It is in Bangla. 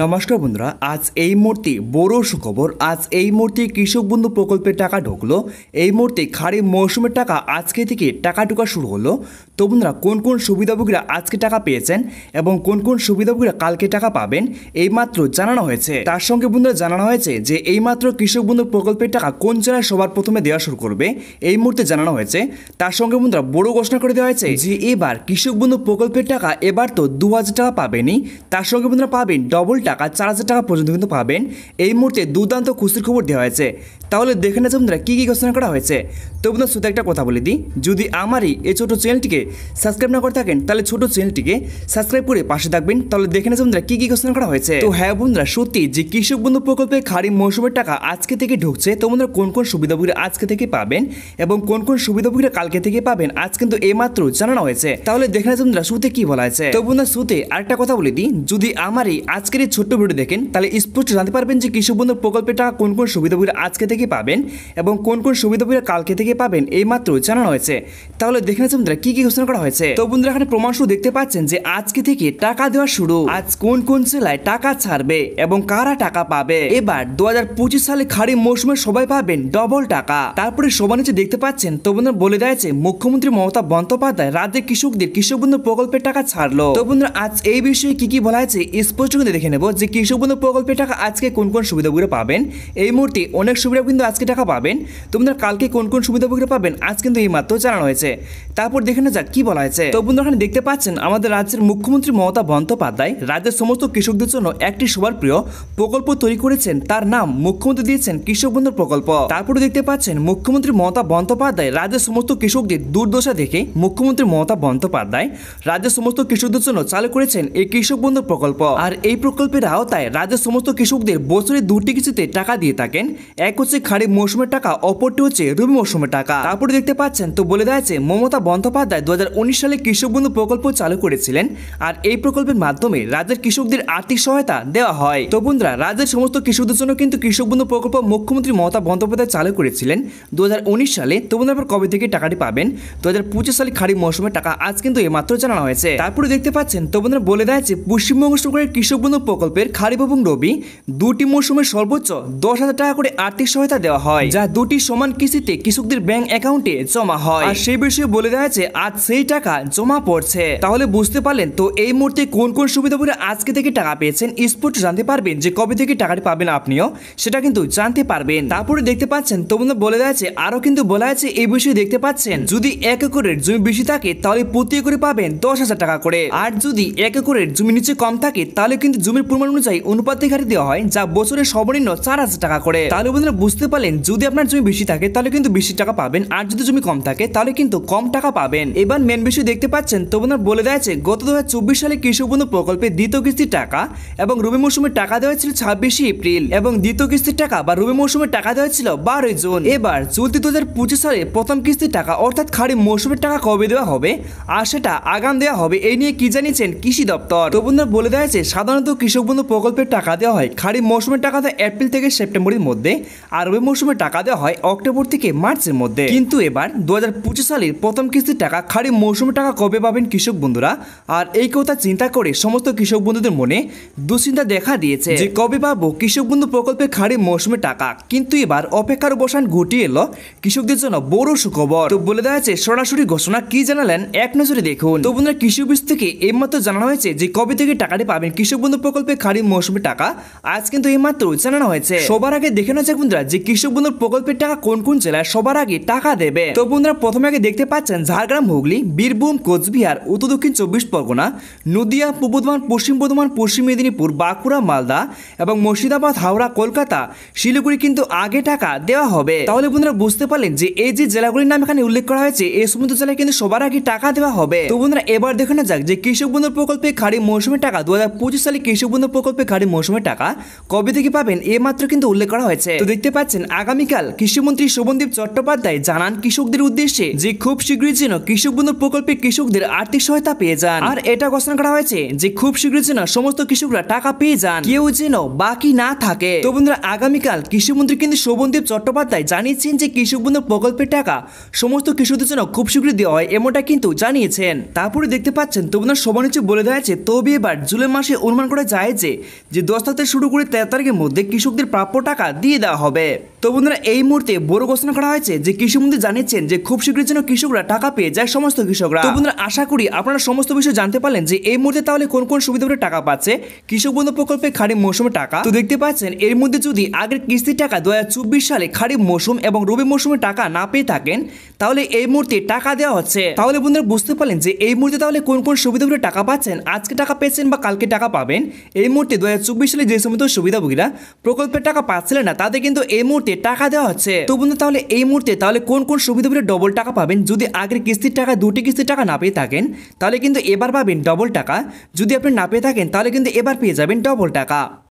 নমস্কার বন্ধুরা, আজ এই মুহূর্তে বড় সুখবর। আজ এই মুহূর্তে কৃষক বন্ধু প্রকল্পের টাকা ঢুকলো। এই মুহূর্তে খারিফ মৌসুমের টাকা আজকে থেকে টাকা ঢোকা শুরু হলো। তো বন্ধুরা, কোন কোন সুবিধাভোগীরা আজকে টাকা পেয়েছেন এবং কোন কোন সুবিধাভোগীরা কালকে টাকা পাবেন এইমাত্র জানানো হয়েছে। তার সঙ্গে বন্ধুরা জানানো হয়েছে যে এইমাত্র কৃষক বন্ধু প্রকল্পের টাকা কোন জেলায় সবার প্রথমে দেওয়া শুরু করবে এই মুহূর্তে জানানো হয়েছে। তার সঙ্গে বন্ধুরা বড় ঘোষণা করে দেওয়া হয়েছে যে এবার কৃষক বন্ধু প্রকল্পের টাকা এবার তো 2000 টাকা পাবেনই, তার সঙ্গে বন্ধুরা পাবেন ডবল টাকা 4000 টাকা পর্যন্ত কিন্তু পাবেন। এই মুহূর্তে দুর্দান্ত খুশির খবর দেওয়া হয়েছে। তাহলে দেখে নেওয়া বন্ধুরা কী কী ঘোষণা করা হয়েছে। তো বন্ধুরা শুধু একটা কথা বলে দিই, যদি আমারই এই ছোটো চ্যানেলটিকে সাবস্ক্রাইব না করে থাকেন তাহলে ছোটো চ্যানেলটিকে সাবস্ক্রাইব করে পাশে থাকবেন। তাহলে দেখে নেওয়া বন্ধুরা কী কী ঘোষণা করা হয়েছে। তো হ্যাঁ বন্ধুরা, সত্যি যে কৃষক বন্ধু প্রকল্পে খারিফ মৌসুমের টাকা আজকে থেকে ঢুকছে। তো বন্ধুরা কোন কোন সুবিধাভোগীরা আজকে থেকে পাবেন এবং কোন কোন সুবিধাভোগীরা কালকে থেকে পাবেন আজ কিন্তু এইমাত্র জানানো হয়েছে। তাহলে দেখে নেওয়া বন্ধুরা শুতে কি বলা হয়েছে। তো বন্ধুরা শুতে আরেকটা কথা বলে দিই, যদি আমারই আজকের এই ছোট্ট ভিডিও দেখেন তাহলে স্পষ্ট জানতে পারবেন যে কৃষক বন্ধু প্রকল্পের টাকা কোন কোন সুবিধাভোগীরা আজকে থেকে পাবেন এবং কোন কোন সুবিধাভোগীরা কালকে থেকে পাবেন এইমাত্র জানানো হয়েছে। তাহলে দেখে নেওয়া বন্ধুরা কি কি ঘোষণা করা হয়েছে। তো বন্ধুরা এখানে প্রমাণসহ দেখতে পাচ্ছেন যে আজকে থেকে টাকা দেওয়া শুরু। আজ কোন কোন জেলায় টাকা ছাড়বে এবং কারা টাকা পাবে। এবার 2025 সালে খারিফ মৌসুমে সবাই পাবেন ডবল টাকা। তারপরে সবার নিচে দেখতে পাচ্ছেন তো বন্ধুরা বলে দিয়েছে মুখ্যমন্ত্রী মমতা বন্দ্যোপাধ্যায় রাজ্যের কৃষকদের কৃষক বন্ধু প্রকল্পের টাকা ছাড়লো। তো বন্ধুরা আজ এই বিষয়ে কি কি বলা হয়েছে স্পষ্ট করে দেখে নেব যে কৃষক বন্ধু প্রকল্পের টাকা আজকে কোন কোন সুবিধাভোগীরা পাবেন। এই মুহূর্তে অনেক সুবিধা কিন্তু আজকে টাকা পাবেন। তো বন্ধুরা কালকে কোন কোন সুবিধাভোগীরা পাবেন আজ কিন্তু এই মাত্র জানানো হয়েছে। তারপর দেখে না যাক কি বলা হয়েছে। তো বন্ধুরা এখানে দেখতে পাচ্ছেন আমাদের রাজ্যের মুখ্যমন্ত্রী মমতা বন্দ্যোপাধ্যায় রাজ্যের সমস্ত কৃষকদের জন্য একটি সবার প্রিয় প্রকল্প তৈরি করেছেন। তার নাম মুখ্যমন্ত্রী দিয়েছেন কৃষক বন্ধু প্রকল্প। তারপরে দেখতে পাচ্ছেন মুখ্যমন্ত্রী মমতা বন্দ্যোপাধ্যায় রাজ্যের সমস্ত কৃষকদের দুর্দশা দেখে মুখ্যমন্ত্রী মমতা বন্দ্যোপাধ্যায় রাজ্যের সমস্ত কৃষকদের জন্য চালু করেছেন এই কৃষক বন্ধু প্রকল্প। আর এই প্রকল্পের আওতায় রাজ্যের সমস্ত কৃষকদের বছরে দুটি কিস্তিতে টাকা দিয়ে থাকেন। এক হচ্ছে খারিফ মৌসুমের টাকা, অপরটি হচ্ছে রবি মৌসুমের টাকা। তারপরে দেখতে পাচ্ছেন তো বলে দেওয়া আছে মমতা বন্দ্যোপাধ্যায় 2019 সালে কৃষক বন্ধু প্রকল্প চালু করেছিলেন। আর এই প্রকল্পের মাধ্যমে রাজ্যের কৃষকদের আর্থিক সহায়তা দেওয়া হয়। তো বন্ধুরা রাজ্যের সমস্ত কৃষকদের জন্য কিন্তু কৃষক বন্ধু প্রকল্প মুখ্যমন্ত্রী মমতা বন্দ্যোপাধ্যায় চালু করেছিলেন 2019 সালে। তো বন্ধুরা কবে থেকে টাকাটি পাবেন 2025 সালে খারিফ মৌসুমের টাকা আজ কিন্তু এইমাত্র জানানো হয়েছে। তারপরে দেখতে পাচ্ছেন তো বন্ধুরা বলে দেওয়া আছে পশ্চিমবঙ্গ সরকারের কৃষক বন্ধু প্রকল্পের খারিফ এবং রবি দুটি মৌসুমে সর্বোচ্চ 10,000 টাকা করে আর্থিক সহায়তা দেওয়া হয়, যা দুটি সমান কিস্তিতে কৃষকদের ব্যাংক অ্যাকাউন্টে জমা হয়। আর সেই বিষয়ে বলে দেওয়া আছে আজ সেই টাকা জমা পড়ছে। তাহলে বুঝতে পারলেন তো এই মুহূর্তে কোন কোন সুবিধাভোগীরা আজকে থেকে টাকা পেয়েছেন স্পষ্ট জানতে পারবেন যে কবে থেকে টাকাটি পাবেন আপনিও সেটা কিন্তু জানতে পারবেন। তারপরে দেখতে পাচ্ছেন তো বন্ধুরা বলে দেওয়া আছে আরো কিন্তু বলা আছে এই বিষয়ে দেখতে পাচ্ছেন যদি 1 একরের জমি বেশি থাকে তাহলে প্রতি একরে পাবেন 10,000 টাকা করে। আর যদি 1 একরের জমি নিচে কম থাকে তাহলে কিন্তু জমির পরিমাণ অনুযায়ী অনুপাতিক হারে দেওয়া হয়, যা বছরে সর্বনিম্ন 4,000 টাকা করে। তাহলে বন্ধুরা বুঝতে পারলেন যদি আপনার জমি বেশি থাকে তাহলে কিন্তু বেশি টাকা পাবেন, আর যদি জমি কম থাকে তাহলে কিন্তু কম টাকা পাবেন। এবার মেন বিষয় দেখতে পাচ্ছেন তো বন্ধুরা বলে দেওয়া আছে গত 2024 সালে কৃষক বন্ধু প্রকল্পে দ্বিতীয় কিস্তির টাকা এবং রবি মৌসুমের টাকা দেওয়া ছিল 26 এপ্রিল এবং দ্বিতীয় কিস্তির টাকা বা রবি মৌসুমের টাকা দেওয়া ছিল 12 জুন। এবার চলতি 2025 সালে প্রথম কিস্তির টাকা অর্থাৎ খারিফ মৌসুমের টাকা কবে দেওয়া হবে আর সেটা আগাম দেওয়া হবে এই নিয়ে কি জানিয়েছেন কৃষি দপ্তর। তো বন্ধুরা বলে দেওয়া আছে সাধারণত কৃষক বন্ধু প্রকল্পের টাকা দেওয়া হয় খারিফ মৌসুমের টাকা দেওয়া এপ্রিল থেকে সেপ্টেম্বরের মধ্যে আর রবি মৌসুমের টাকা দেওয়া হয় অক্টোবর থেকে মার্চের মধ্যে। কিন্তু এবার 2025 সালের প্রথম কিস্তির টাকা খারিফ মৌসুমের টাকা কবে পাবেন কৃষক বন্ধুরা। আর এই কথা চিন্তা করে সমস্ত কৃষক বন্ধুদের মনে দুশ্চিন্তা দেখা দিয়েছে যে কবে পাবো কৃষক বন্ধু প্রকল্পে খারিফ মৌসুমের টাকা। কিন্তু এবার অপেক্ষার অবসান ঘটিয়ে এলো কৃষকদের জন্য বড় সুখবর। তো বলে দেওয়া আছে সরাসরি ঘোষণা কি জানালেন এক নজরে দেখুন। তো বন্ধুরা কৃষি অফিস থেকে এইমাত্র জানানো হয়েছে যে কবে থেকে টাকাটি পাবেন কৃষক বন্ধু প্রকল্পে খারিফ মৌসুমের টাকা আজ কিন্তু এইমাত্র জানানো হয়েছে। সবার আগে দেখে নেওয়া যাক বন্ধুরা যে কৃষক বন্ধু প্রকল্পের টাকা কোন কোন জেলায় সবার আগে টাকা দেবে। তো বন্ধুরা প্রথমে আগে দেখতে পাচ্ছেন ঝাড়গ্রাম, হুগলি, বীরভূম, কোচবিহার, উত্তর দক্ষিণ 24 পরগনা, নদিয়া, পূর্ব বর্ধমান, পশ্চিম বর্ধমান, পশ্চিম মেদিনীপুর, বাঁকুড়া, মালদা এবং মুর্শিদাবাদ, হাওড়া, কলকাতা, শিলিগুড়ি কিন্তু আগে টাকা দেওয়া হবে। তাহলে বন্ধুরা বুঝতে পারলেন যে এই যে জেলাগুলির নাম এখানে উল্লেখ করা হয়েছে এই সমস্ত জেলায় কিন্তু সবার আগে টাকা দেওয়া হবে। তো বন্ধুরা এবার দেখে না যাক যে কৃষক বন্ধু প্রকল্পে খারিফ মৌসুমের টাকা 2025 সালে কৃষক বন্ধু প্রকল্পে খারিফ মৌসুমের টাকা কবে থেকে পাবেন এই মাত্র কিন্তু উল্লেখ করা হয়েছে। তো দেখতে পাচ্ছেন আগামীকাল কৃষিমন্ত্রী শোভনদেব চট্টোপাধ্যায় জানান কৃষকদের উদ্দেশ্যে যে খুব শীঘ্রই যেন কৃষক বন্ধু প্রকল্পে কৃষকদের আর্থিক সহায়তা পেয়ে যান। আর এটা ঘোষণা করা হয়েছে যে খুব শীঘ্রই যেন সমস্ত কৃষকরা টাকা পেয়ে যান, কেউ যেন বাকি না থাকে। তো বন্ধুরা আগামীকাল কৃষিমন্ত্রী কিন্তু শোভনদেব চট্টোপাধ্যায় জানিয়েছেন যে কৃষক বন্ধু প্রকল্পের টাকা সমস্ত কৃষকদের জন্য খুব শীঘ্রই দেওয়া হয়, এমনটা কিন্তু জানিয়েছেন। তারপরে দেখতে পাচ্ছেন তো বন্ধুরা সবানিচে বলে দেওয়া হয়েছে তবে এবার জুলাই মাসে অনুমান করা যায় যে 10 তারিখ থেকে শুরু করে 13 তারিখের মধ্যে কৃষকদের প্রাপ্য টাকা দিয়ে দেওয়া হবে। তো বন্ধুরা এই মুহূর্তে বড় ঘোষণা করা হয়েছে যে কৃষিমন্ত্রী জানিয়েছেন যে খুব শীঘ্রই যেন কৃষকরা টাকা পেয়ে যায় সমস্ত কৃষকরা। তো বন্ধুরা আশা করি আপনারা সমস্ত বিষয় জানতে পারলেন যে এই মুহূর্তে তাহলে কোন কোন সুবিধাগুলো টাকা পাচ্ছে কৃষক বন্ধু প্রকল্পে খারিফ মৌসুমে টাকা। তো দেখতে পাচ্ছেন এর মধ্যে যদি আগের কিস্তির টাকা 2024 সালে খারিফ মৌসুম এবং রবি মৌসুমে টাকা না পেয়ে থাকেন তাহলে এই মুহূর্তে টাকা দেওয়া হচ্ছে। তাহলে বন্ধুরা বুঝতে পারলেন যে এই মুহূর্তে তাহলে কোন কোন সুবিধাগুলো টাকা পাচ্ছেন, আজকে টাকা পেয়েছেন বা কালকে টাকা পাবেন। এই মুহূর্তে 2024 সালে যে সমস্ত সুবিধাভোগীরা প্রকল্পের টাকা পাচ্ছিলেন না তাদের কিন্তু এই মুহূর্তে টাকা দেওয়া হচ্ছে। তো বন্ধু তাহলে এই মুহূর্তে তাহলে কোন কোন সুবিধাভোগীরা ডবল টাকা পাবেন, যদি আগের কিস্তির টাকা 2টি কিস্তির টাকা না পেয়ে থাকেন তাহলে কিন্তু এবার পাবেন ডবল টাকা, যদি আপনি না পেয়ে থাকেন তাহলে কিন্তু এবার পেয়ে যাবেন ডবল টাকা।